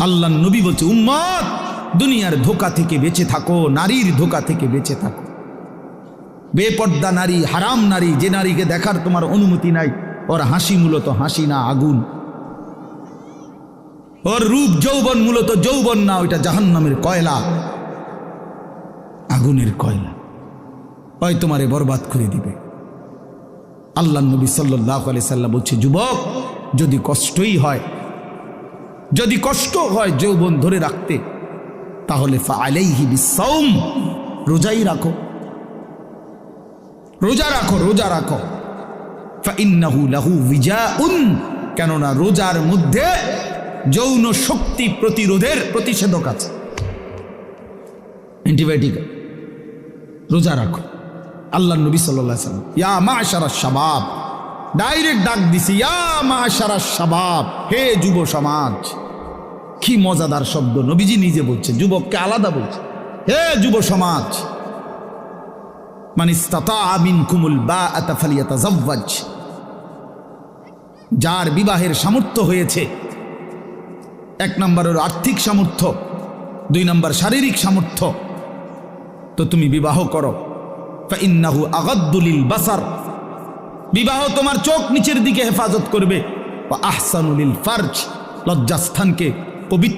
আল্লাহর নবী বলছে, উম্মত দুনিয়ার ধোঁকা থেকে বেঁচে থাকো, নারীর ধোঁকা থেকে বেঁচে থাকো। বেপর্দা নারী, হারাম নারী, যে নারীকে দেখার তোমার অনুমতি নাই, ওর হাসি মূলত হাসি না, আগুন। ওর রূপ যৌবন মূলত যৌবন না, ওইটা জাহান্নামের কয়লা, আগুনের কয়লা। ওই তোমারে বরবাদ করে দিবে। আল্লাহ নবী সাল্লাল্লাহু আলাইহি সাল্লাম বলছে, যুবক যদি কষ্টই হয়, যদি কষ্ট হয় যৌবন ধরে রাখতে, তাহলে ফাআলাইহি বিসসাওম, রোজাই রাখো, রোজা রাখো, রোজা রাখো। ফাইন্নাহু লাহু বিজাউন, কেননা রোজার মধ্যে যৌন শক্তি প্রতিরোধের প্রতিষেধক আছে, অ্যান্টিবায়োটিক। রোজা রাখো। আল্লাহ নবী সাল্লাল্লাহু আলাইহি সাল্লাম ইয়া মাশারাশ শাবাব, ডাইরেক্ট ডাক দিছি, ইয়া মাশারাশ শাবাব, হে যুব সমাজ। কি মজাদার শব্দ, নবীজি নিজে বলছে, যুবককে আলাদা বলছে, হে যুব সমাজ। মান ইসতাতাআ মিনকুমুল বাআতা ফালিয়াতাযাওয়াজ, যার বিবাহের সামর্থ্য হয়েছে, এক নম্বরের আর্থিক সামর্থ্য, দুই নম্বর শারীরিক সামর্থ্য, তো তুমি বিবাহ করো। ফাইন্নাহু আগাদ্দু লিল বাসার, বিবাহ তোমার চোখ নিচের দিকে হেফাজত করবে। ওয়া আহসানু লিল ফারজ, লজ্জাস্থানকে পবিত্র